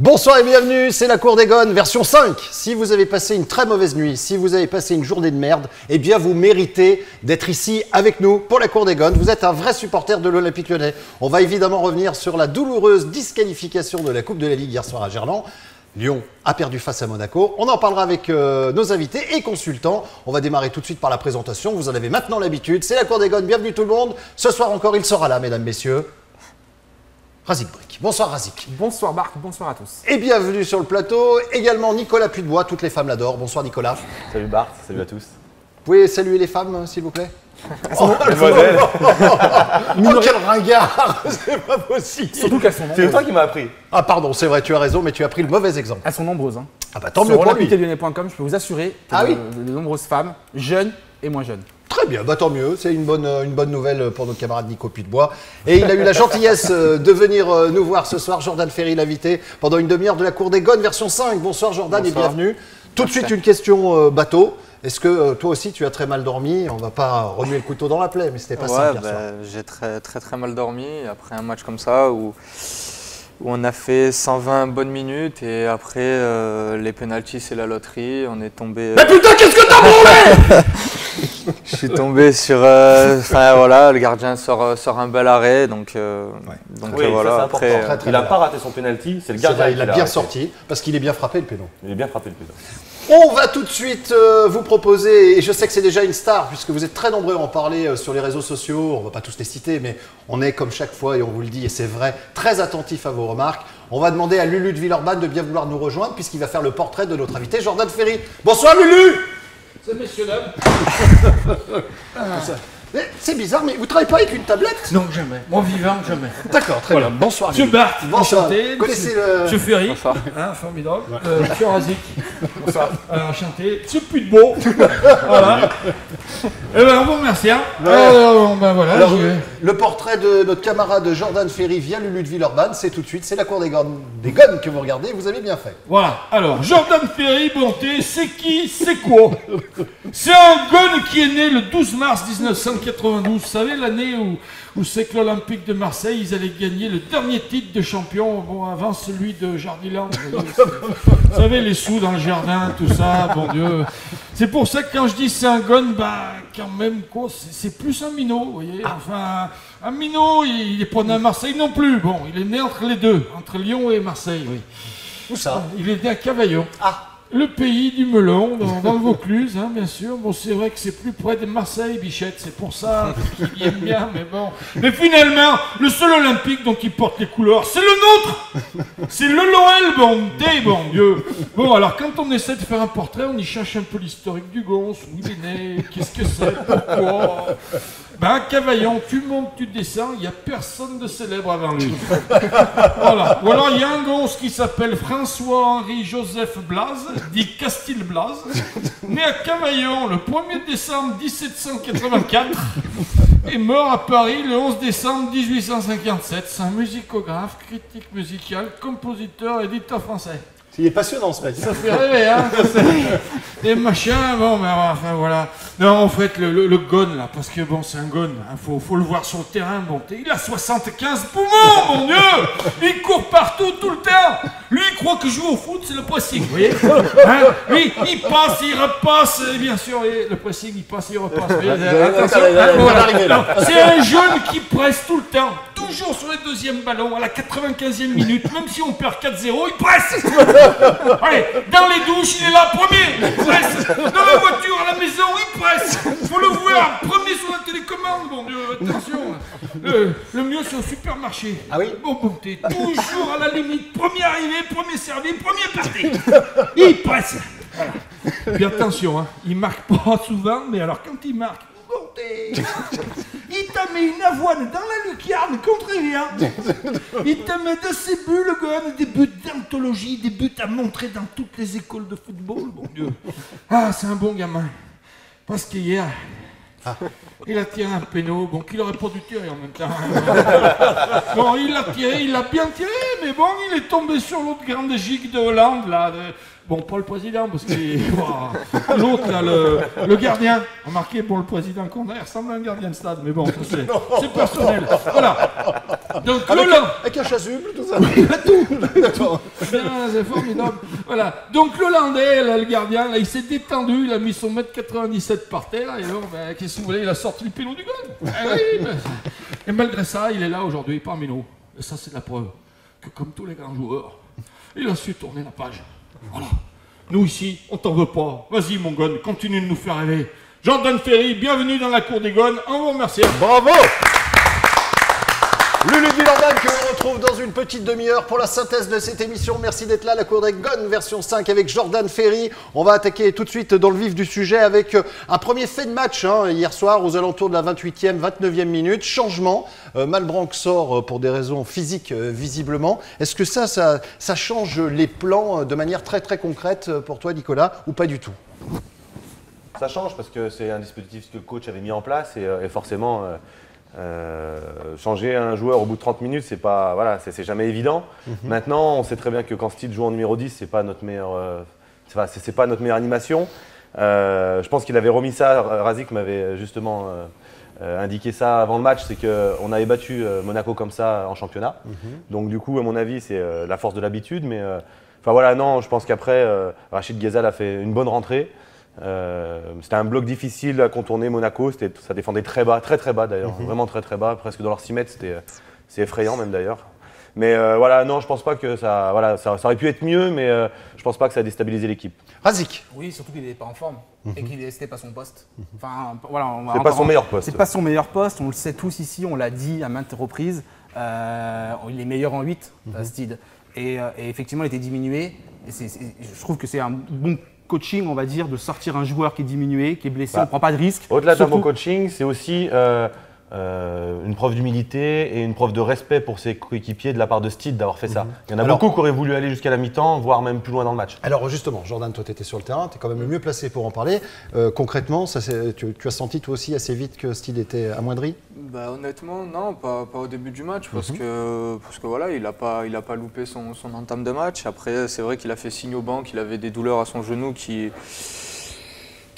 Bonsoir et bienvenue, c'est la Cour des Gones, version 5. Si vous avez passé une très mauvaise nuit, si vous avez passé une journée de merde, eh bien vous méritez d'être ici avec nous pour la Cour des Gones. Vous êtes un vrai supporter de l'Olympique Lyonnais. On va évidemment revenir sur la douloureuse disqualification de la Coupe de la Ligue hier soir à Gerland. Lyon a perdu face à Monaco. On en parlera avec nos invités et consultants. On va démarrer tout de suite par la présentation. Vous en avez maintenant l'habitude. C'est la Cour des Gones. Bienvenue tout le monde. Ce soir encore, il sera là, mesdames, messieurs. Razik Brick. Bonsoir Razik. Bonsoir Marc, bonsoir à tous. Et bienvenue sur le plateau. Également Nicolas Pudebois. Toutes les femmes l'adorent. Bonsoir Nicolas. Salut Bart, salut à tous. Vous pouvez saluer les femmes, s'il vous plaît? Mademoiselle. Oh, quel ringard. C'est pas possible. Surtout qu'elles sont nombreuses. C'est toi qui m'as appris. Ah pardon, c'est vrai, tu as raison, mais tu as pris le mauvais exemple. Elles sont nombreuses. Hein. Ah bah tant mieux Sur pour lui. olympiquelyonnais.com, je peux vous assurer que de nombreuses femmes, jeunes et moins jeunes. Très bien, bah tant mieux, c'est une bonne nouvelle pour notre camarade Nico Pudebois. Et il a eu la gentillesse de venir nous voir ce soir, Jordan Ferry l'invité, pendant une demi-heure de la Cour des Gones, version 5. Bonsoir Jordan et bienvenue. Tout de suite une question bateau. Est-ce que toi aussi tu as très mal dormi? On va pas remuer le couteau dans la plaie, mais c'était pas simple hier soir. J'ai très mal dormi après un match comme ça où on a fait 120 bonnes minutes et après les pénaltys c'est la loterie, on est tombé... Mais putain, qu'est-ce que t'as branlé? Je suis tombé sur... Enfin voilà, le gardien sort un bel arrêt, donc voilà. Ça, après, il n'a pas raté son penalty, c'est le gardien Vrai, qui il a l'a bien arrêté. sorti, parce qu'il est bien frappé le péno. Il est bien frappé le péno. On va tout de suite vous proposer, et je sais que c'est déjà une star, puisque vous êtes très nombreux à en parler sur les réseaux sociaux, on ne va pas tous les citer, mais on est comme chaque fois, et on vous le dit, et c'est vrai, très attentif à vos remarques. On va demander à Lulu de Villeurbanne de bien vouloir nous rejoindre, puisqu'il va faire le portrait de notre invité, Jordan Ferry. Bonsoir Lulu. C'est messieurs dames. C'est bizarre, mais vous ne travaillez pas avec une tablette? Non, jamais. Mon vivant, jamais. D'accord, très bien. Bonsoir Monsieur Lulu. Bart, Bonsoir. enchanté. Vous connaissez le... Monsieur Ferry, Bonsoir. hein, formidable. Monsieur Razik, bonsoir. Enchanté. Monsieur Pudebois, voilà. Eh ben, on vous remercie. Hein. Ben voilà, Alors, j'y vais. le portrait de notre camarade Jordan Ferry via Lulu de Villeurbanne, c'est tout de suite, c'est la Cour des Gones que vous regardez, vous avez bien fait. Voilà. Alors, Jordan Ferry, bonté, c'est qui, c'est quoi? C'est un gun qui est né le 12 mars 1992. Vous savez, l'année où c'est que l'Olympique de Marseille, ils allaient gagner le dernier titre de champion, bon, avant celui de Jardiland. Vous savez, les sous dans le jardin, tout ça, bon Dieu. C'est pour ça que quand je dis c'est un gun, bah, quand même, quoi, c'est plus un minot, vous voyez. Enfin, un minot, il est pas né à Marseille non plus. Bon, il est né entre les deux, entre Lyon et Marseille, oui. Où ça? Il est né à Cavaillon. Ah. Le pays du melon, dans le Vaucluse, hein, bien sûr. Bon, c'est vrai que c'est plus près de Marseille, Bichette, c'est pour ça qu'il aime bien, mais bon. Mais finalement, le seul olympique dont il porte les couleurs, c'est le nôtre. C'est le LOL, bon Dieu. Bon, alors quand on essaie de faire un portrait, on y cherche un peu l'historique du gonce, où il est né, qu'est-ce que c'est, pourquoi. Ben, à Cavaillon, tu montes, tu descends, il n'y a personne de célèbre avant lui. Voilà. Ou alors, il y a un gonce qui s'appelle François-Henri Joseph Blaze, dit Castille Blaze, né à Cavaillon le 1er décembre 1784 et mort à Paris le 11 décembre 1857. C'est un musicographe, critique musical, compositeur, éditeur français. Il est passionnant ce mec. Ça fait rêver, hein. Des machins, bon, mais enfin voilà. Non, en fait, le gun, là, parce que bon, c'est un gun, hein, faut le voir sur le terrain, bon. Il a 75 poumons, mon Dieu. Il court partout, tout le temps. Lui, il croit que jouer au foot, c'est le pressing, vous voyez, hein. Lui, il passe, il repasse, et bien sûr, le pressing, il passe, il repasse. C'est un jeune qui presse tout le temps, toujours sur les deuxièmes ballons, à la 95e minute, même si on perd 4-0, il presse. Allez, dans les douches, il est là, premier, il presse. Dans la voiture, à la maison, il presse. Faut le voir, premier sur la télécommande, bon Dieu, attention. Le mieux, c'est au supermarché. Ah oui? Bon, t'es toujours à la limite, premier arrivé, premier servi, premier parti. Il presse. Voilà. Puis attention, hein, il marque pas souvent, mais alors quand il marque, il te met une avoine dans la lucarne contre rien. Il te met de ses buts, le gars, des buts d'anthologie, des buts à montrer dans toutes les écoles de football, mon Dieu. Ah, c'est un bon gamin. Parce qu'hier, il a tiré un péno, bon, qu'il aurait pas dû tirer en même temps. Bon, il l'a tiré, il l'a bien tiré, mais bon, il est tombé sur l'autre grande gigue de Hollande, là, Bon, pas le président, parce que l'autre, là, le gardien, a marqué pour le président qu'on a, il ressemble à un gardien de stade, mais bon, c'est personnel. Voilà. Donc, avec un chasuble, tout ça. tout. D'accord. C'est formidable. Voilà. Donc, l'Hollandais, là, le gardien, là, il s'est détendu, il a mis son 1m97 par terre, et alors, ben, qu'est-ce que vous voulez, il a sorti le péno du gun. Et malgré ça, il est là aujourd'hui, parmi nous. Et ça, c'est la preuve que, comme tous les grands joueurs, il a su tourner la page. Voilà. Nous ici, on t'en veut pas. Vas-y mon Gon, continue de nous faire rêver. Jordan Ferry, bienvenue dans la cour des Gones. On vous remercie. Bravo! Lulu Villardan que l'on retrouve dans une petite demi-heure pour la synthèse de cette émission. Merci d'être là, la Cour des Gones version 5 avec Jordan Ferry. On va attaquer tout de suite dans le vif du sujet avec un premier fait de match hier soir aux alentours de la 28e, 29e minute. Changement, Malbranck sort pour des raisons physiques visiblement. Est-ce que ça change les plans de manière très très concrète pour toi Nicolas ou pas du tout? Ça change parce que c'est un dispositif que le coach avait mis en place et forcément changer un joueur au bout de 30 minutes, c'est pas, voilà, c'est jamais évident. Maintenant, on sait très bien que quand Steed joue en numéro 10, c'est pas notre meilleure, c'est pas notre meilleure animation. Je pense qu'il avait remis ça, Razik m'avait justement indiqué ça avant le match, c'est qu'on avait battu Monaco comme ça en championnat. Donc du coup, à mon avis, c'est la force de l'habitude. Mais enfin voilà, non, je pense qu'après, Rachid Ghezal a fait une bonne rentrée. C'était un bloc difficile à contourner Monaco, ça défendait très bas, très très bas d'ailleurs, vraiment très très bas, presque dans leurs 6 mètres, c'est effrayant même d'ailleurs. Mais voilà, non, je pense pas que ça, voilà, ça aurait pu être mieux, mais je pense pas que ça a déstabilisé l'équipe. Razik. Oui, surtout qu'il n'était pas en forme et qu'il c'était pas son poste. Enfin, voilà, c'est pas son meilleur poste. C'est pas son meilleur poste, on le sait tous ici, on l'a dit à maintes reprises. Il est meilleur en 8, Steed. Et effectivement, il était diminué. Et je trouve que c'est un bon coaching, on va dire, de sortir un joueur qui est diminué, qui est blessé, on ne prend pas de risque. Au-delà d'un bon coaching, c'est aussi une preuve d'humilité et une preuve de respect pour ses coéquipiers de la part de Steed d'avoir fait ça. Il y en a beaucoup qui auraient voulu aller jusqu'à la mi-temps, voire même plus loin dans le match. Alors justement, Jordan, toi tu étais sur le terrain, tu es quand même le mieux placé pour en parler. Concrètement, tu as senti toi aussi assez vite que Steed était amoindri? Bah, honnêtement, non, pas au début du match, parce que voilà, il a pas loupé son entame de match. Après, c'est vrai qu'il a fait signe au banc, qu'il avait des douleurs à son genou qui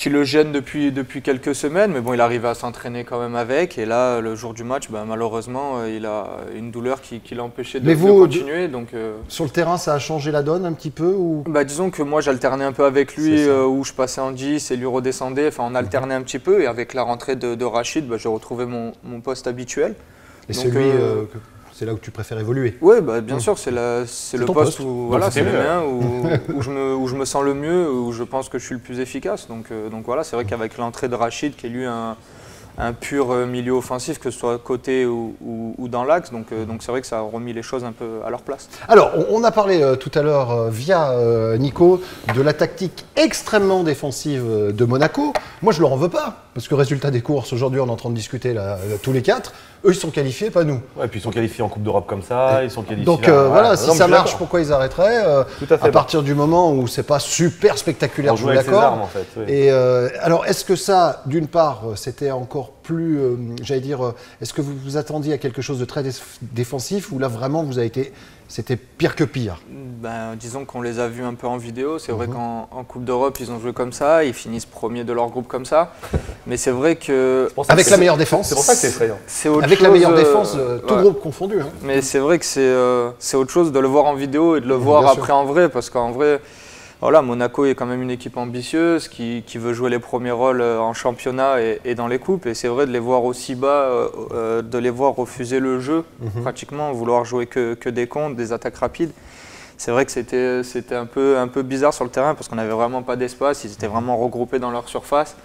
le gênent depuis quelques semaines, mais bon, il arrive à s'entraîner quand même avec. Et là, le jour du match, bah, malheureusement, il a une douleur qui l'a empêché de continuer. Donc, sur le terrain, ça a changé la donne un petit peu ou... Bah, disons que moi, j'alternais un peu avec lui, où je passais en 10 et lui redescendais. Enfin, on alternait un petit peu. Et avec la rentrée de Rachid, bah, j'ai retrouvé mon poste habituel. Et donc, c'est là où tu préfères évoluer? Oui, bah, bien sûr, c'est le poste où voilà, c'est le mien, où je me sens le mieux, où je pense que je suis le plus efficace. Donc voilà, c'est vrai qu'avec l'entrée de Rachid, qui est lui un pur milieu offensif, que ce soit côté ou dans l'axe, donc c'est vrai que ça a remis les choses un peu à leur place. Alors, on a parlé tout à l'heure via Nico de la tactique extrêmement défensive de Monaco. Moi, je leur en veux pas, parce que résultat des courses, aujourd'hui, on est en train de discuter là, tous les quatre. Eux, ils sont qualifiés, pas nous. Ouais, et puis ils sont qualifiés en Coupe d'Europe comme ça, ils sont qualifiés. Donc voilà, si ça marche, pourquoi ils arrêteraient Tout à fait. À partir du moment où c'est pas super spectaculaire, je suis d'accord. En fait, oui. Et alors, est-ce que ça, d'une part, c'était encore plus, j'allais dire, est-ce que vous vous attendiez à quelque chose de très défensif ou là vraiment vous avez été, c'était pire que pire? Ben, disons qu'on les a vus un peu en vidéo. C'est vrai qu'en Coupe d'Europe, ils ont joué comme ça, ils finissent premiers de leur groupe comme ça. Mais c'est vrai que... Avec la meilleure défense. C'est pour ça que c'est effrayant. Avec la meilleure défense, tout groupe confondu. Hein. Mais c'est vrai que c'est autre chose de le voir en vidéo et de le voir après en vrai. Parce qu'en vrai, voilà, Monaco est quand même une équipe ambitieuse qui veut jouer les premiers rôles en championnat et dans les coupes. Et c'est vrai de les voir aussi bas, de les voir refuser le jeu, pratiquement, vouloir jouer que des contres, des attaques rapides. C'est vrai que c'était un peu bizarre sur le terrain parce qu'on n'avait vraiment pas d'espace, ils étaient vraiment regroupés dans leur surface.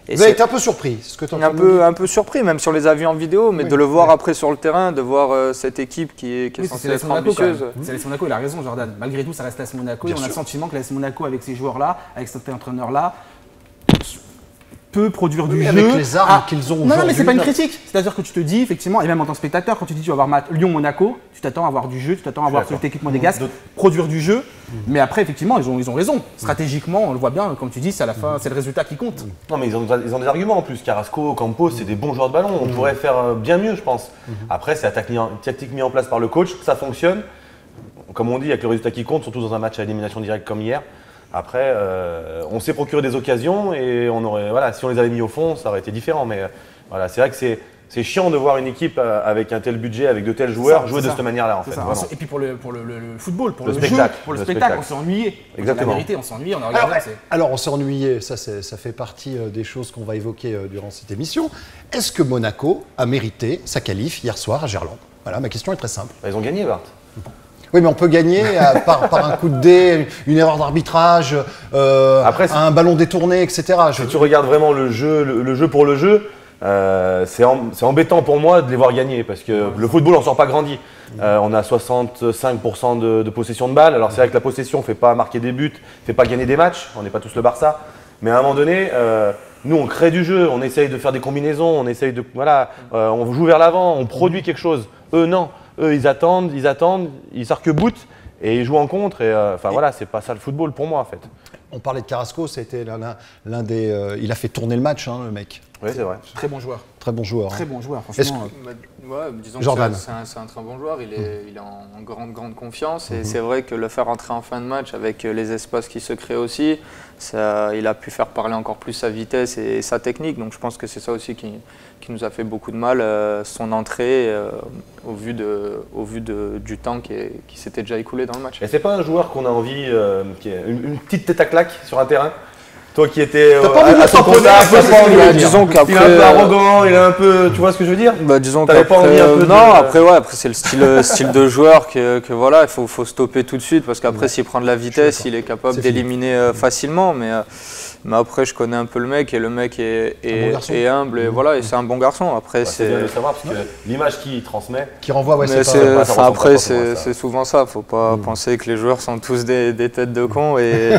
Et vous avez été un peu surpris, c'est ce que tu as un peu surpris, même si on les a vus en vidéo, mais de le voir après sur le terrain, de voir cette équipe qui est censée être ambitieuse. C'est l'AS Monaco, il a raison Jordan. Malgré tout, ça reste l'AS Monaco et on a le sentiment que l'AS Monaco, avec ces joueurs-là, avec cet entraîneur-là, peut produire du jeu. Avec les armes qu'ils ont aujourd'hui. Non, mais c'est pas une critique. C'est-à-dire que tu te dis, effectivement, et même en tant que spectateur, quand tu dis tu vas voir Lyon-Monaco, tu t'attends à avoir du jeu, tu t'attends à voir cet équipement des gaz, produire du jeu. Mais après, effectivement, ils ont raison. Stratégiquement, on le voit bien, comme tu dis, c'est à la fin, c'est le résultat qui compte. Non, mais ils ont des arguments en plus. Carrasco, Campos, c'est des bons joueurs de ballon. On pourrait faire bien mieux, je pense. Après, c'est la tactique mise en place par le coach, ça fonctionne. Comme on dit, avec le résultat qui compte, surtout dans un match à élimination directe comme hier. Après, on s'est procuré des occasions et voilà, si on les avait mis au fond, ça aurait été différent. Mais voilà, c'est vrai que c'est chiant de voir une équipe avec un tel budget, avec de tels joueurs jouer de cette manière-là en fait. Et puis pour le football, pour le spectacle, jeu, pour le spectacle, on s'est ennuyé. Exactement. La vérité, on s'est ennuyé, on a regardé. Alors on s'est ennuyé, ça fait partie des choses qu'on va évoquer durant cette émission. Est-ce que Monaco a mérité sa qualif hier soir à Gerland? Voilà, ma question est très simple. Ils ont gagné, Bart. Oui, mais on peut gagner par un coup de dé, une erreur d'arbitrage, un ballon détourné, etc. Si tu regardes vraiment le jeu pour le jeu, c'est embêtant pour moi de les voir gagner parce que le football n'en sort pas grandi. On a 65% de possession de balle. Alors c'est vrai que la possession ne fait pas marquer des buts, ne fait pas gagner des matchs. On n'est pas tous le Barça. Mais à un moment donné, nous on crée du jeu, on essaye de faire des combinaisons, on essaye de on joue vers l'avant, on produit quelque chose. Eux non. Eux, ils attendent, ils s'arc-boutent et ils jouent en contre. Voilà, c'est pas ça le football pour moi en fait. On parlait de Carrasco, c'était l'un des. Il a fait tourner le match, le mec. Oui, c'est vrai. Très bon joueur. Très bon joueur. Très bon joueur, franchement. Disons Jordan. que c'est un très bon joueur, il est en grande confiance et c'est vrai que le faire entrer en fin de match avec les espaces qui se créent aussi, il a pu faire parler encore plus sa vitesse et sa technique. Donc je pense que c'est ça aussi qui nous a fait beaucoup de mal, son entrée au vu du temps qui s'était déjà écoulé dans le match. Et c'est pas un joueur qu'on a envie, qui est une petite tête à claque sur un terrain? Toi qui étais à son contact, disons qu'après, il est un peu arrogant, il est un peu, tu vois ce que je veux dire? Disons t'avais pas envie un peu après c'est le style de joueur que voilà, il faut stopper tout de suite parce qu'après s'il prend de la vitesse, il est capable d'éliminer facilement. Mais après, je connais un peu le mec et le mec est humble et voilà, et c'est un bon garçon. Après, c'est bien de le savoir parce que l'image qu'il transmet, qui renvoie, après c'est souvent ça. Faut pas penser que les joueurs sont tous des têtes de cons et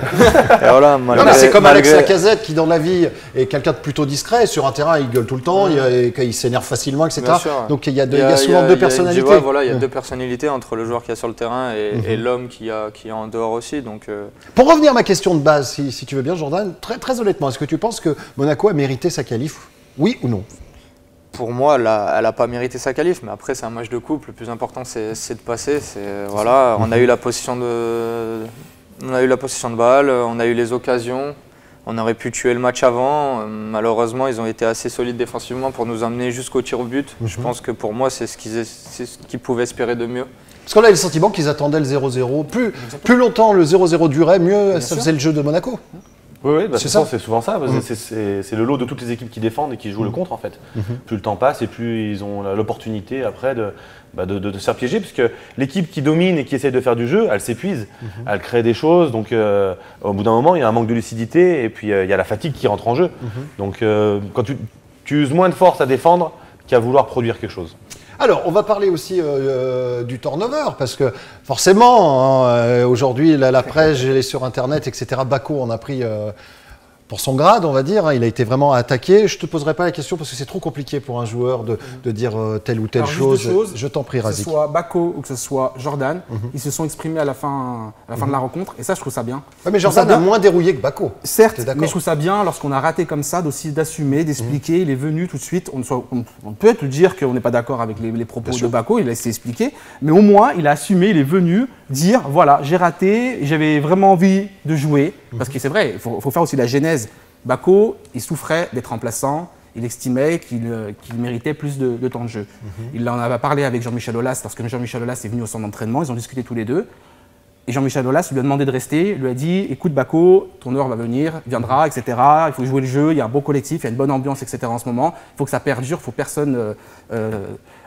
voilà. C'est comme Alex Lacazette qui dans la vie est quelqu'un de plutôt discret. Sur un terrain, il gueule tout le temps, il s'énerve facilement, etc. Donc il y a souvent deux personnalités. Il y a deux personnalités entre le joueur qui est sur le terrain et l'homme qui est en dehors aussi. Donc pour revenir à ma question de base, si tu veux bien, Jordan. Très honnêtement, est-ce que tu penses que Monaco a mérité sa qualif? Oui ou non? Pour moi, elle n'a pas mérité sa qualif, mais après c'est un match de coupe. Le plus important c'est de passer. Voilà, on a eu la possession de balle, on a eu les occasions. On aurait pu tuer le match avant. Malheureusement, ils ont été assez solides défensivement pour nous emmener jusqu'au tir au but. Je pense que pour moi, c'est ce qu'ils pouvaient espérer de mieux. Parce qu'on a le sentiment qu'ils attendaient le 0-0. Plus longtemps le 0-0 durait, mieux ça faisait le jeu de Monaco. Oui, c'est souvent ça. C'est le lot de toutes les équipes qui défendent et qui jouent le contre en fait. Plus le temps passe et plus ils ont l'opportunité après de se faire piéger, parce que l'équipe qui domine et qui essaie de faire du jeu, elle s'épuise, elle crée des choses, donc au bout d'un moment il y a un manque de lucidité et puis il y a la fatigue qui rentre en jeu. Donc quand tu uses moins de force à défendre qu'à vouloir produire quelque chose. Alors, on va parler aussi du turnover, parce que forcément, aujourd'hui, la presse, elle est sur Internet, etc. Bako en a pris pour son grade, on va dire. Il a été vraiment attaqué. Je ne te poserai pas la question parce que c'est trop compliqué pour un joueur de dire telle ou telle chose. Je t'en prie, Razik. Que ce soit Bako ou que ce soit Jordan, ils se sont exprimés à la fin de la rencontre, et ça, je trouve ça bien. Ouais, mais Jordan a moins dérouillé que Bako. Certes, mais je trouve ça bien lorsqu'on a raté comme ça, d'assumer, d'expliquer. Il est venu tout de suite. On peut le dire qu'on n'est pas d'accord avec les propos de Bako, il a essayé d'expliquer, mais au moins, il a assumé, il est venu dire, voilà, j'ai raté, j'avais vraiment envie de jouer, parce que c'est vrai, il faut faire aussi la genèse. Bako, il souffrait d'être remplaçant, il estimait qu'il méritait plus de temps de jeu. Il en avait parlé avec Jean-Michel Aulas, parce que Jean-Michel Aulas est venu au centre d'entraînement, ils ont discuté tous les deux. Et Jean-Michel Aulas lui a demandé de rester, il lui a dit « Écoute Bako, ton heure va venir, viendra, etc. Il faut jouer le jeu, il y a un beau collectif, il y a une bonne ambiance, etc. en ce moment. Il faut que ça perdure, il ne faut personne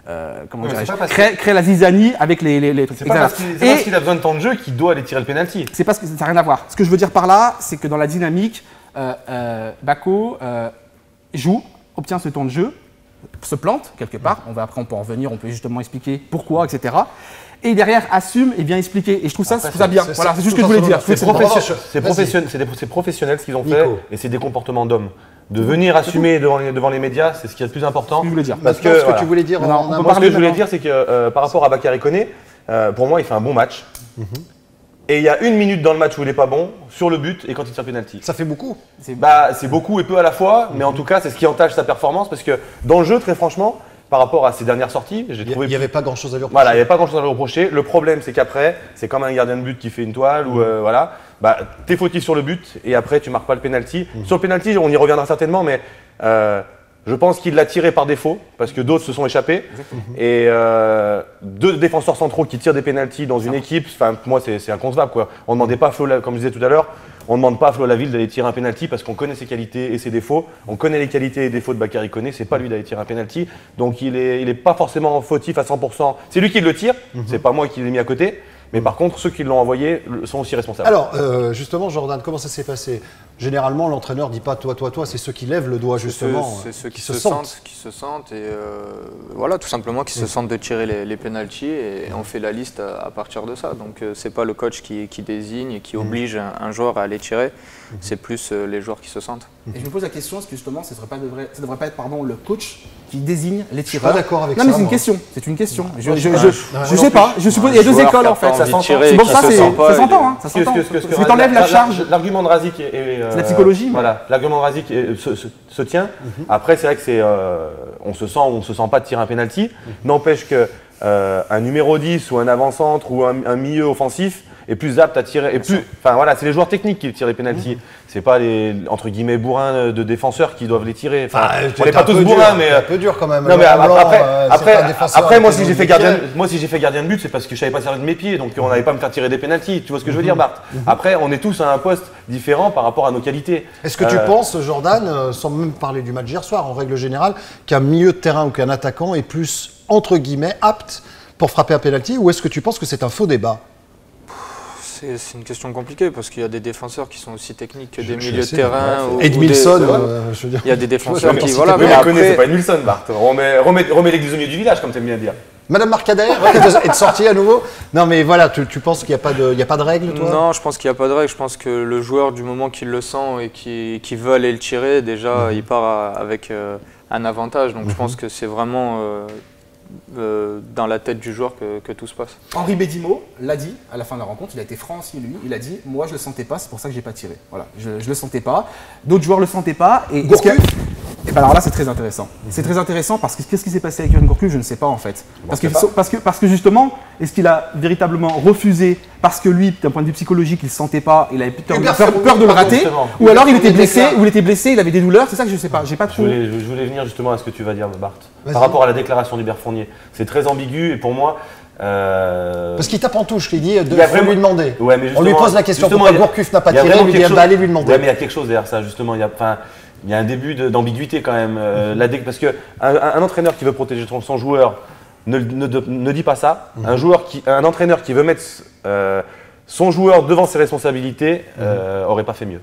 créer la zizanie avec les trucs. » C'est pas parce qu'il a besoin de temps de jeu qu'il doit aller tirer le pénalty. C'est parce que ça n'a rien à voir. Ce que je veux dire par là, c'est que dans la dynamique, Bako joue, obtient ce temps de jeu, se plante quelque part. Après, on peut en revenir, on peut justement expliquer pourquoi, etc. Et derrière, assume et vient expliquer. Et je trouve ça bien. Voilà, c'est juste ce que je voulais dire. C'est professionnel ce qu'ils ont fait, et c'est des comportements d'hommes. De venir assumer devant les médias, c'est ce qui est le plus important. Ce que je voulais dire. Parce que ce que tu voulais dire, ce que je voulais dire, c'est que par rapport à Bakary Koné, pour moi, il fait un bon match. Et il y a 1 minute dans le match où il n'est pas bon, sur le but et quand il tire pénalty. Ça fait beaucoup. C'est beaucoup et peu à la fois, mais en tout cas, c'est ce qui entache sa performance, parce que dans le jeu, très franchement, par rapport à ses dernières sorties. Il n'y avait pas grand-chose à lui reprocher. Voilà, il n'y avait pas grand-chose à lui reprocher. Le problème, c'est qu'après, c'est comme un gardien de but qui fait une toile ou voilà, bah, t'es fautif sur le but et après tu marques pas le penalty. Sur le penalty, on y reviendra certainement, mais je pense qu'il l'a tiré par défaut parce que d'autres se sont échappés. Et 2 défenseurs centraux qui tirent des penalties dans une équipe, enfin pour moi c'est inconcevable quoi. On ne demandait pas à Flo, comme je disais tout à l'heure, on ne demande pas à Flo Laville d'aller tirer un penalty parce qu'on connaît ses qualités et ses défauts. On connaît les qualités et les défauts de Bakary Koné, c'est pas lui d'aller tirer un penalty. Donc il est pas forcément fautif à 100%. C'est lui qui le tire, c'est pas moi qui l'ai mis à côté. Mais par contre, ceux qui l'ont envoyé sont aussi responsables. Alors, justement, Jordan, comment ça s'est passé? Généralement, l'entraîneur ne dit pas toi, c'est ceux qui lèvent le doigt, justement. C'est ceux qui se sentent et voilà, tout simplement qui se sentent de tirer les pénaltys et on fait la liste à partir de ça. Donc, c'est pas le coach qui désigne et qui oblige un joueur à aller tirer, c'est plus les joueurs qui se sentent. Et je me pose la question, est-ce que justement, ça ne devrait pas être le coach qui désigne les tireurs? Je suis pas d'accord avec ça. Non, mais c'est une question. C'est une question. Je sais pas. Je suppose il y a 2 écoles en fait. Ça s'entend. C'est pour ça, ça s'entend. Ça s'entend. Parce que t'enlèves la charge. L'argument de Razik c'est la psychologie. Voilà, l'argument de Razik se tient. Après, c'est vrai que on se sent ou on se sent pas de tirer un penalty. N'empêche que un numéro 10 ou un avant-centre ou un milieu offensif est plus apte à tirer. Enfin voilà, c'est les joueurs techniques qui tirent les penalties. C'est pas les entre guillemets bourrins de défenseurs qui doivent les tirer. Enfin, on n'est pas tous bourrins, mais un peu dur quand même. Non mais après moi si j'ai fait gardien de but, c'est parce que je savais pas servir de mes pieds, donc on n'allait pas me faire tirer des penalties. Tu vois ce que je veux dire, Bart? Après, on est tous à un poste différent par rapport à nos qualités. Est-ce que tu penses, Jordan, sans même parler du match d'hier soir, en règle générale, qu'un milieu de terrain ou qu'un attaquant est plus entre guillemets apte pour frapper un penalty, ou est-ce que tu penses que c'est un faux débat? C'est une question compliquée parce qu'il y a des défenseurs qui sont aussi techniques que des milieux de terrain. Edmilson, je veux dire. Il y a des défenseurs qui. Voilà, mais après, c'est pas Edmilson, Bart. Remets l'église au milieu du village, comme tu aimes bien dire. Madame Marcader est sortie à nouveau. Non, mais voilà, tu penses qu'il n'y a pas de règle, toi? Non, je pense qu'il n'y a pas de règle. Je pense que le joueur, du moment qu'il le sent et qui veut aller le tirer, déjà, il part avec un avantage. Donc, je pense que c'est vraiment dans la tête du joueur que tout se passe. Henri Bédimo l'a dit à la fin de la rencontre, il a été franc aussi lui, il a dit « moi je le sentais pas, c'est pour ça que j'ai pas tiré ». Voilà, je le sentais pas, d'autres joueurs le sentaient pas. Et et ben alors là c'est très intéressant. C'est très intéressant parce que qu'est-ce qui s'est passé avec Yoann Gourcuff, je ne sais pas en fait. Parce que justement, est-ce qu'il a véritablement refusé parce que lui, d'un point de vue psychologique, il ne se sentait pas, il avait peur de le rater, ou alors il était blessé, il avait des douleurs, c'est ça que je ne sais pas. J'ai pas trop. Je voulais venir justement à ce que tu vas dire, Bart. Par rapport à la déclaration d'Hubert Fournier. C'est très ambigu et pour moi. Parce qu'il tape en touche, il dit il faut lui demander. Ouais, mais on lui pose la question pourquoi Gourcuff n'a pas tiré, il lui dit allez lui demander. Ouais, mais il y a quelque chose derrière ça, justement. Il y a un début d'ambiguïté quand même. Parce qu'un entraîneur qui veut protéger son joueur ne dit pas ça. Un entraîneur qui veut mettre son joueur devant ses responsabilités aurait pas fait mieux.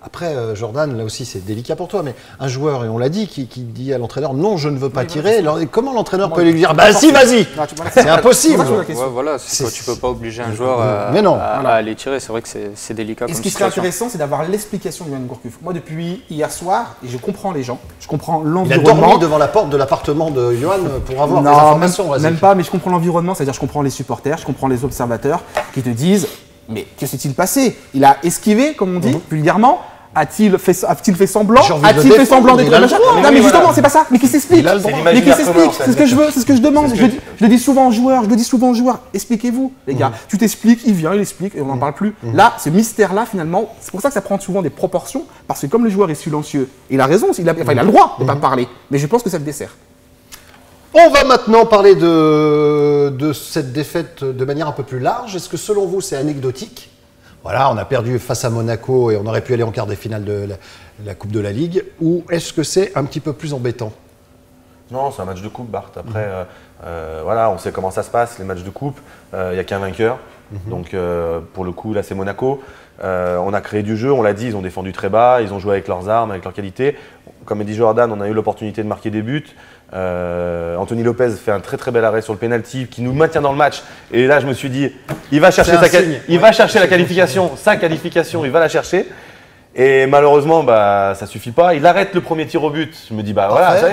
Après, Jordan, là aussi c'est délicat pour toi, mais un joueur, et on l'a dit, qui dit à l'entraîneur non, je ne veux pas tirer, comment l'entraîneur peut lui dire bah si, vas-y? C'est impossible. Voilà, tu peux pas obliger un joueur à aller tirer, c'est vrai que c'est délicat. Et ce qui serait intéressant, c'est d'avoir l'explication de Yoann Gourcuff. Moi, depuis hier soir, et je comprends les gens, je comprends l'environnement. Il a dormi devant la porte de l'appartement de Yoann pour avoir des informations. Même pas, mais je comprends l'environnement, c'est-à-dire je comprends les supporters, je comprends les observateurs qui te disent mais que s'est-il passé? Il a esquivé, comme on dit, vulgairement. A-t-il fait semblant? A-t-il fait semblant d'être machin? Non mais justement, c'est pas ça. Mais qui s'explique? Mais qui s'explique? C'est ce que je veux, c'est ce que je demande. Je le dis souvent aux joueurs, expliquez-vous, les gars. Tu t'expliques, il vient, il explique, et on n'en parle plus. Là, ce mystère-là, finalement, c'est pour ça que ça prend souvent des proportions, parce que comme le joueur est silencieux, il a raison, il a le droit de ne pas parler, mais je pense que ça le dessert. On va maintenant parler de cette défaite de manière un peu plus large. Est-ce que selon vous, c'est anecdotique? Voilà, on a perdu face à Monaco et on aurait pu aller en quart des finales de la Coupe de la Ligue. Ou est-ce que c'est un petit peu plus embêtant? Non, c'est un match de coupe, Bart. Après, voilà, on sait comment ça se passe, les matchs de coupe. Il n'y a qu'un vainqueur. Donc, pour le coup, là, c'est Monaco. On a créé du jeu, on l'a dit, ils ont défendu très bas, ils ont joué avec leurs armes, avec leurs qualités. Comme dit Jordan, on a eu l'opportunité de marquer des buts. Anthony Lopez fait un très très bel arrêt sur le penalty qui nous maintient dans le match. Et là, je me suis dit, il va chercher la qualification, sa qualification, il va la chercher. Et malheureusement, bah, ça suffit pas. Il arrête le premier tir au but. Je me dis, bah voilà, ça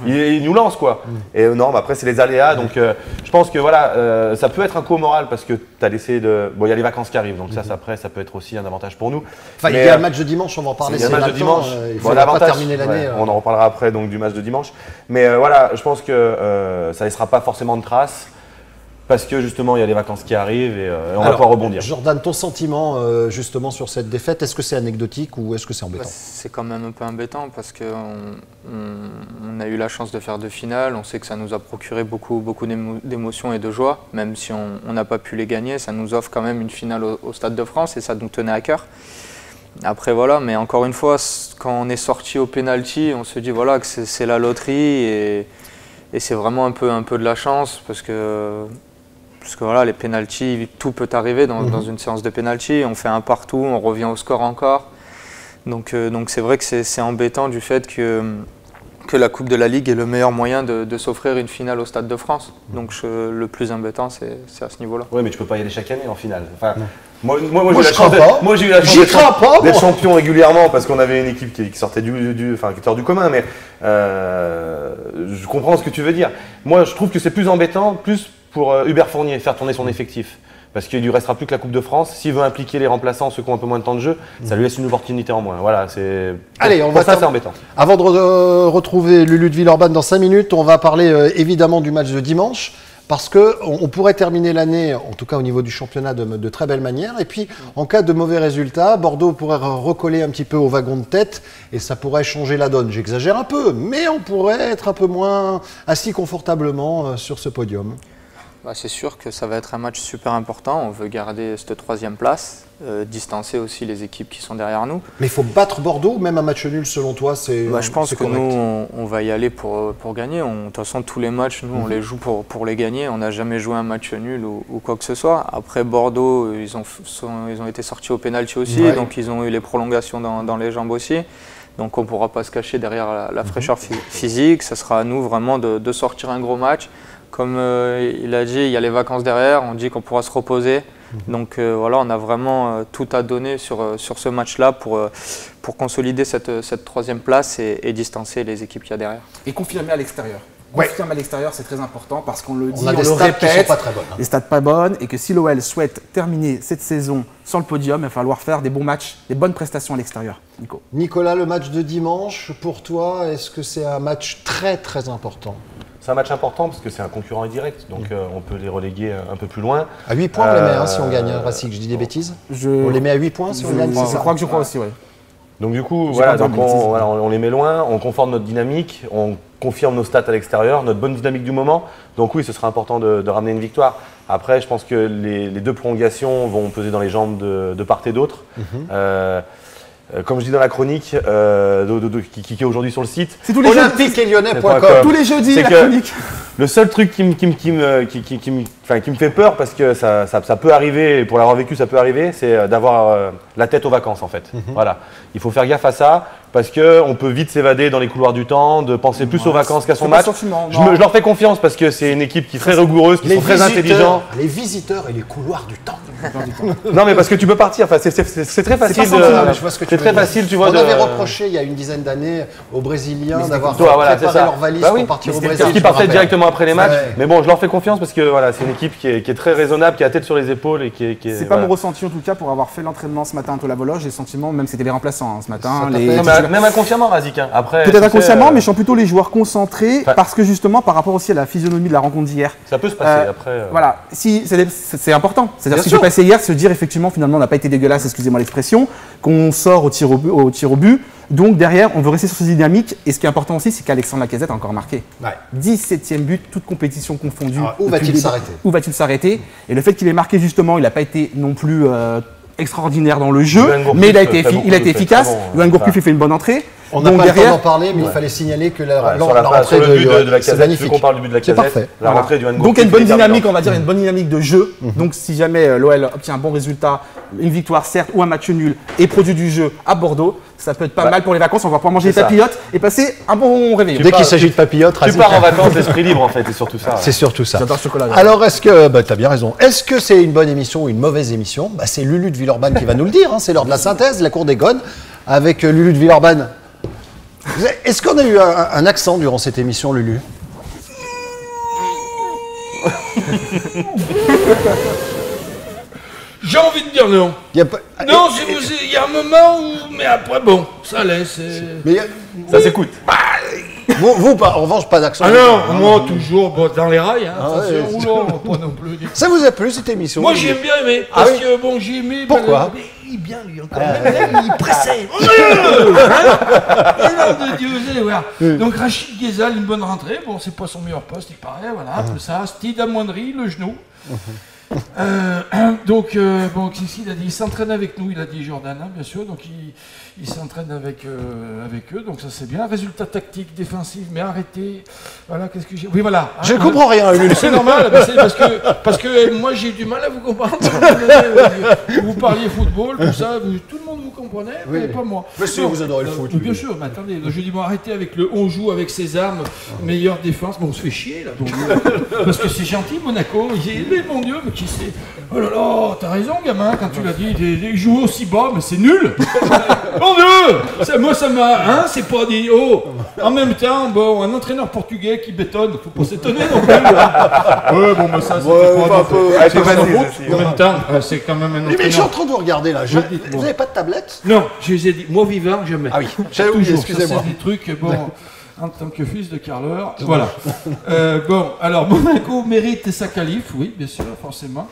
y est, il nous lance quoi. Et non, mais après, c'est les aléas. Donc, je pense que voilà, ça peut être un coup au moral parce que tu as laissé de. Bon, il y a les vacances qui arrivent. Donc, ça, après, ça peut être aussi un avantage pour nous. Enfin, il y a le match de dimanche, on va en parler. Il y a le match de dimanche. Il faut pas terminer l'année. On en reparlera après donc, du match de dimanche. Mais voilà, je pense que ça ne laissera pas forcément de traces. Parce que justement, il y a les vacances qui arrivent et on va pouvoir rebondir. Jordan, ton sentiment justement sur cette défaite, est-ce que c'est anecdotique ou est-ce que c'est embêtant? C'est quand même un peu embêtant parce qu'on a eu la chance de faire 2 finales. On sait que ça nous a procuré beaucoup d'émotions et de joie. Même si on n'a pas pu les gagner, ça nous offre quand même une finale au Stade de France et ça nous tenait à cœur. Après voilà, mais encore une fois, quand on est sorti au penalty, on se dit voilà, que c'est la loterie et c'est vraiment un peu de la chance parce que voilà, les pénaltys, tout peut arriver dans une séance de pénalty. On fait un partout, on revient au score encore. Donc c'est vrai que c'est embêtant du fait que la Coupe de la Ligue est le meilleur moyen de s'offrir une finale au Stade de France. Donc le plus embêtant, c'est à ce niveau-là. Oui, mais tu peux pas y aller chaque année en finale. Enfin, moi j'ai eu la chance d'être champion régulièrement parce qu'on avait une équipe qui sortait qui sort du commun. Mais je comprends ce que tu veux dire. Moi, je trouve que c'est plus embêtant, pour Hubert Fournier, faire tourner son effectif. Parce qu'il ne lui restera plus que la Coupe de France. S'il veut impliquer les remplaçants, ceux qui ont un peu moins de temps de jeu, ça lui laisse une opportunité en moins. Voilà, c'est. Allez, c'est embêtant. Avant de retrouver Lulu de Villeurbanne dans 5 minutes, on va parler évidemment du match de dimanche. Parce qu'on pourrait terminer l'année, en tout cas au niveau du championnat, de très belle manière. Et puis, en cas de mauvais résultats, Bordeaux pourrait recoller un petit peu au wagon de tête et ça pourrait changer la donne. J'exagère un peu, mais on pourrait être un peu moins assis confortablement sur ce podium. Bah, c'est sûr que ça va être un match super important. On veut garder cette 3e place, distancer aussi les équipes qui sont derrière nous. Mais il faut battre Bordeaux, même un match nul selon toi, c'est je pense que nous, on va y aller pour gagner. De toute façon, tous les matchs, nous, on les joue pour les gagner. On n'a jamais joué un match nul ou quoi que ce soit. Après, Bordeaux, ils ont été sortis au pénalty aussi, donc ils ont eu les prolongations dans les jambes aussi. Donc on ne pourra pas se cacher derrière la fraîcheur physique. Ça sera à nous vraiment de sortir un gros match. Comme il a dit, il y a les vacances derrière, on dit qu'on pourra se reposer. Donc voilà, on a vraiment tout à donner sur ce match-là pour consolider cette 3e place et distancer les équipes qu'il y a derrière. Et confirmer à l'extérieur. Confirmer à l'extérieur, c'est très important parce qu'on le dit, on le répète, pas très bonnes, les stats pas bonnes et que si l'OL souhaite terminer cette saison sans le podium, il va falloir faire des bons matchs, des bonnes prestations à l'extérieur. Nicolas, le match de dimanche, pour toi, est-ce que c'est un match très très important? C'est un match important parce que c'est un concurrent indirect, donc on peut les reléguer un peu plus loin. À 8 points, on les met si on gagne, Racing, je dis des bêtises. On les met à 8 points si on gagne, c'est ça? Je crois aussi, oui. Donc du coup, on les met loin, on conforte notre dynamique, on confirme nos stats à l'extérieur, notre bonne dynamique du moment. Donc oui, ce sera important de ramener une victoire. Après, je pense que les 2 prolongations vont peser dans les jambes de part et d'autre. Comme je dis dans la chronique qui est aujourd'hui sur le site, c'est tous les olympique-et-lyonnais.com. Tous les jeudis, la chronique. Le seul truc qui me fait peur, parce que ça peut arriver, pour l'avoir vécu, ça peut arriver, c'est d'avoir la tête aux vacances en fait. Voilà. Il faut faire gaffe à ça, parce qu'on peut vite s'évader dans les couloirs du temps, de penser plus aux vacances qu'à son match. Je leur fais confiance parce que c'est une équipe qui est très rigoureuse, qui sont très intelligents. Les visiteurs et les couloirs du temps. Non mais parce que tu peux partir, enfin, c'est très facile. C'est très facile, tu vois. On avait reproché il y a une dizaine d'années aux Brésiliens d'avoir préparé leurs valises pour partir au Brésil. Parce qu'ils partaient directement après les matchs. Mais bon, je leur fais confiance parce que voilà, c'est une équipe qui est très raisonnable, qui a la tête sur les épaules et qui est. C'est pas mon ressenti en tout cas pour avoir fait l'entraînement ce matin à Tola-Vologe. J'ai le sentiment, même c'était les remplaçants ce matin. Même inconsciemment, Razik. Après, peut-être inconsciemment, mais je sens plutôt les joueurs concentrés parce que justement par rapport aussi à la physionomie de la rencontre d'hier. Ça peut se passer après. Voilà, si c'est important. C'est-à-dire ce qui s'est passé hier, se dire effectivement finalement on n'a pas été dégueulasse, excusez-moi l'expression, qu'on sort au tir au but. Donc derrière, on veut rester sur cette dynamique. Et ce qui est important aussi, c'est qu'Alexandre Lacazette a encore marqué. 17e but, toute compétition confondue. Où va-t-il s'arrêter? Où va-t-il s'arrêter? Et le fait qu'il ait marqué justement, il n'a pas été non plus extraordinaire dans le jeu, mais il a été efficace. Yoann Gourcuff fait une bonne entrée. On n'a pas le temps d'en parler, mais il fallait signaler que la rentrée de Lacazette, vu qu'on parle du but de Lacazette, la rentrée du Yoann Gourcuff. Donc il y a une bonne dynamique, on va dire, une bonne dynamique de jeu. Donc si jamais l'OL obtient un bon résultat, une victoire certes ou un match nul et produit du jeu à Bordeaux, ça peut être pas mal pour les vacances. On va pouvoir manger des papillotes et passer un bon réveillon. Dès qu'il s'agit de papillotes, tu pars en vacances l'esprit libre en fait, et surtout ça. C'est surtout ça. J'adore le chocolat. Alors est-ce que, tu as bien raison, est-ce que c'est une bonne émission ou une mauvaise émission? C'est Lulu de Villeurbanne qui va nous le dire, c'est l'heure de la synthèse, la cour des gones. avec Lulu de Villeurbanne. Est-ce qu'on a eu un accent durant cette émission, Lulu? J'ai envie de dire non. Non, il y a un moment où... Mais après, bon, ça laisse. Ça s'écoute. Vous, en revanche, pas d'accent. Ah non, moi, toujours dans les rails. Hein, attention, pas non plus. Ça vous a plu, cette émission? Moi, j'ai bien aimé. Parce que, bon, j'ai aimé... Pourquoi? Il est bien, lui, encore. Même, il pressait. De Dieu, vous allez voir. Donc, Rachid Ghezal, une bonne rentrée. Bon, c'est pas son meilleur poste, il paraît. Voilà, tout ça. Steve Amoindri, le genou. Donc, bon, qu'est-ce qu'il a dit? Il s'entraîne avec nous, il a dit Jordan, hein, bien sûr. Donc, il s'entraîne avec eux, donc ça c'est bien. Résultat tactique, défensif, mais arrêtez. Voilà, qu'est-ce que j'ai. Oui, voilà. Je ne comprends rien, Lulu. C'est normal, parce que moi j'ai du mal à vous comprendre. Vous parliez football, tout ça, tout le monde vous comprenait, mais pas moi. Monsieur, vous adorez le foot. Bien sûr, mais attendez, je dis bon, arrêtez avec le on joue avec ses armes, meilleure défense. Bon, on se fait chier là. Donc, parce que c'est gentil, Monaco. Mais mon Dieu, mais qui c'est? Oh là là, t'as raison, gamin, quand tu l'as dit. Il joue aussi bas, mais c'est nul. Mon Dieu! Moi, ça m'a. Hein, c'est pas dit. Oh! En même temps, bon, un entraîneur portugais qui bétonne, faut pas s'étonner non plus. Hein. Ouais, bon, mais ça, c'est pas. En même temps, c'est quand même un entraîneur. Mais je suis en train de vous regarder là. Vous n'avez pas de tablette? Non, je les ai dit. Moi, vivant, jamais. Ah oui, j'avais oublié, excusez-moi. C'est des trucs, bon. En tant que fils de carleur, voilà. Bon, alors Monaco mérite sa qualif, oui, bien sûr, forcément.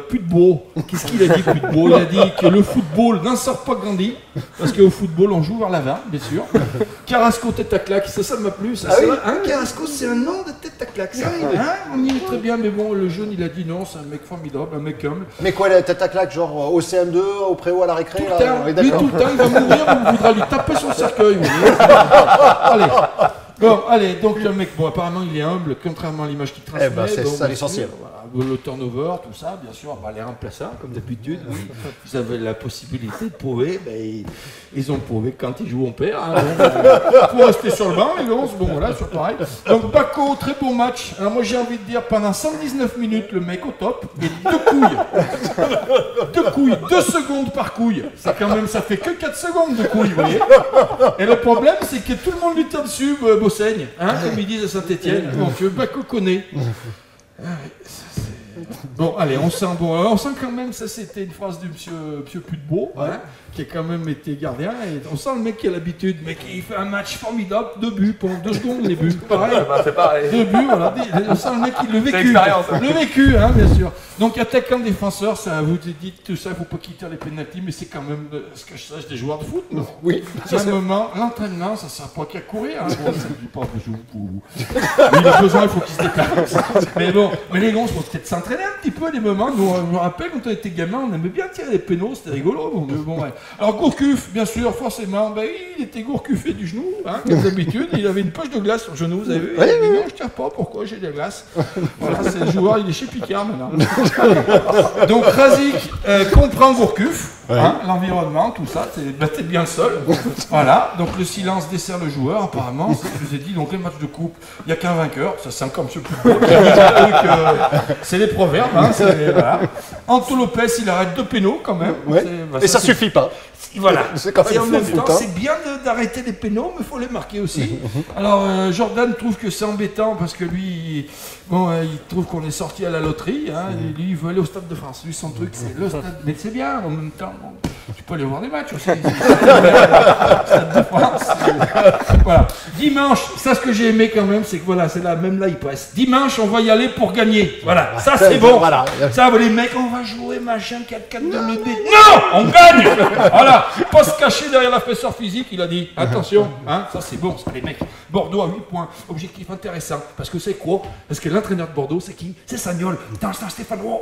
Putbo, qu'est-ce qu'il a dit, Putbo? Il a dit que le football n'en sort pas grandi, parce qu'au football, on joue vers l'avant, bien sûr. Carrasco, tête à claque, ça m'a plu. Ça, oui. Hein, Carrasco, c'est un nom de tête à claque, ça. Hein, on y est très bien, mais bon, le jeune, il a dit non, c'est un mec formidable, un mec humble. Mais quoi, la tête à claque, genre au CM2, au préau, à la récré? Tout le temps, lui, tout le temps, il va mourir, on voudra lui taper son cercueil. Allez. Bon, allez, donc le mec, bon, apparemment il est humble, contrairement à l'image qu'il transmet. Eh ben, c'est ça l'essentiel. Voilà, le turnover, tout ça, bien sûr, bah, les remplaçants, comme d'habitude, oui. Vous avez la possibilité de prouver, ben, ils ont prouvé que quand ils jouent, on perd. Hein, pour rester sur le banc, les gars, bon, voilà, sur pareil. Donc, Bako, très bon match. Alors, moi, j'ai envie de dire, pendant 119 minutes, le mec au top, et 2 couilles. 2 couilles, 2 secondes par couille. Ça, quand même, ça fait que 4 secondes de couilles, vous voyez. Et le problème, c'est que tout le monde lui tape dessus, Bossaigne, hein, comme ils disent à Saint-Etienne. Donc, Bako connaît. Bon, allez, on sent quand même, ça c'était une phrase de monsieur Putbo, hein, qui a quand même été gardien, et on sent le mec qui a l'habitude, mais qui fait un match formidable, 2 buts, pendant 2 secondes les buts, pareil. C'est pareil. 2 buts, voilà, on sent le mec qui le vécu, hein, bien sûr. Donc attaquant, défenseur, ça vous dites tout ça, il ne faut pas quitter les pénaltys, mais c'est quand même ce que je sache des joueurs de foot, non? Oui. À un moment, l'entraînement, ça ne sert pas qu'à courir, hein. Bon, ça ne dit pas que je joue pour vous. Il a besoin, il faut qu'il se déplace. Mais bon, mais les gars, on peut peut-être s'entraîner un petit peu à des moments. Nous, je me rappelle, quand on était gamin, on aimait bien tirer les pénaux, c'était rigolo. Bon, ouais. Alors Gourcuff, bien sûr, forcément, ben, il était gourcuffé du genou, hein, comme d'habitude. Il avait une poche de glace sur le genou, vous avez vu? Il a dit, non, je ne tire pas, pourquoi j'ai des glaces? Voilà, c'est le joueur, il est chez Picard maintenant. Donc Razik comprend Gourcuff, hein, l'environnement, tout ça, t'es bien seul. Voilà, donc le silence dessert le joueur, apparemment. Je vous ai dit, donc les matchs de coupe, il n'y a qu'un vainqueur, ça sent comme ce plus c'est les proverbes, hein, voilà. Anto Lopez, il arrête 2 pénaux quand même. Ouais. Et ça suffit pas. Voilà. Et en même temps, c'est bien d'arrêter les pénaux, mais il faut les marquer aussi. Alors, Jordan trouve que c'est embêtant parce que lui, il trouve qu'on est sorti à la loterie. Hein, et lui, il veut aller au Stade de France. Lui, son truc, c'est le Stade. Mais c'est bien, en même temps. Bon, tu peux aller voir des matchs aussi. Stade de France. Voilà. Dimanche, ça, ce que j'ai aimé quand même, c'est que voilà, c'est là, même là, il presse. Dimanche, on va y aller pour gagner. Voilà, ça, c'est bon. Voilà. Ça, les mecs, on va jouer, machin, 4-4 dans le dé. Non, on gagne. Voilà. Pas se cacher derrière la fraîcheur physique, il a dit. Attention, hein, ça c'est bon, ça, les mecs. Bordeaux à 8 points, objectif intéressant. Parce que c'est quoi? Parce que l'entraîneur de Bordeaux, c'est qui? C'est Sagnol. Putain, c'est un Stéphanois.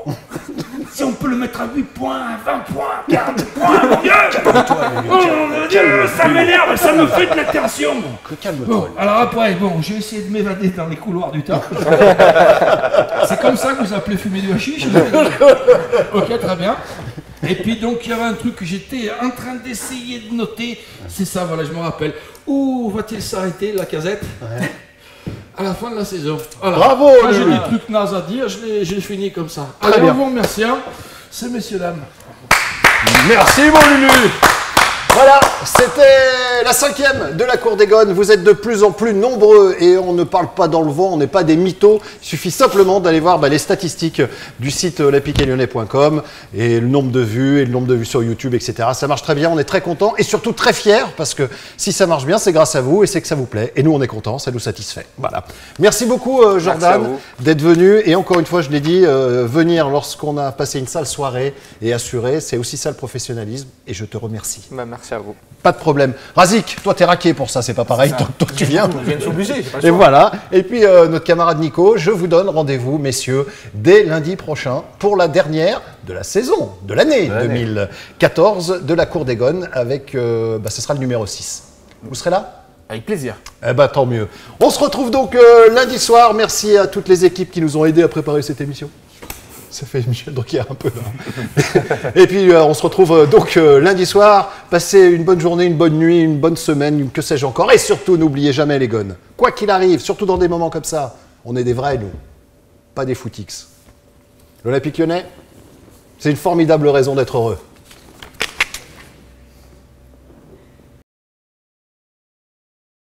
Si on peut le mettre à 8 points, à 20 points, 40 points, mon Dieu! Ça m'énerve, ça me fait de la tension. Calme-toi. Bon, alors après, je vais essayer de m'évader dans les couloirs du temps. C'est comme ça que vous appelez fumer du hashish? Ok, très bien. Et puis donc il y avait un truc que j'étais en train d'essayer de noter, c'est ça, voilà, je me rappelle. Où va-t-il s'arrêter, la casette? À la fin de la saison. Voilà. Bravo! Quand j'ai des trucs nazes à dire, je les finis comme ça. Allez, bien. on vous remercie, c'est messieurs, dames. Merci mon Lulu! Voilà, c'était la 5e de la Cour des Gones. Vous êtes de plus en plus nombreux et on ne parle pas dans le vent, on n'est pas des mythos. Il suffit simplement d'aller voir les statistiques du site olympiqueetlyonnais.com et le nombre de vues et le nombre de vues sur YouTube, etc. Ça marche très bien, on est très contents et surtout très fiers parce que si ça marche bien, c'est grâce à vous et c'est que ça vous plaît. Et nous, on est contents, ça nous satisfait. Voilà. Merci beaucoup, Jordan, d'être venu. Et encore une fois, je l'ai dit, venir lorsqu'on a passé une sale soirée et assurer, c'est aussi ça le professionnalisme. Et je te remercie. Merci à vous. Pas de problème. Razik, toi t'es raqué pour ça, c'est pas pareil, toi tu viens. Je suis obligé, j'ai pas le Et choix. voilà. Et puis notre camarade Nico, je vous donne rendez-vous, messieurs, dès lundi prochain pour la dernière de la saison, de l'année 2014 de la Cour des Gones avec, ce sera le numéro 6. Vous serez là ? Avec plaisir. Eh ben tant mieux. On se retrouve donc lundi soir. Merci à toutes les équipes qui nous ont aidés à préparer cette émission. Ça fait Michel Drucker un peu là. Et puis on se retrouve donc lundi soir. Passez une bonne journée, une bonne nuit, une bonne semaine, que sais-je encore. Et surtout, n'oubliez jamais les gones. Quoi qu'il arrive, surtout dans des moments comme ça, on est des vrais nous, pas des footix. L'Olympique Lyonnais, c'est une formidable raison d'être heureux.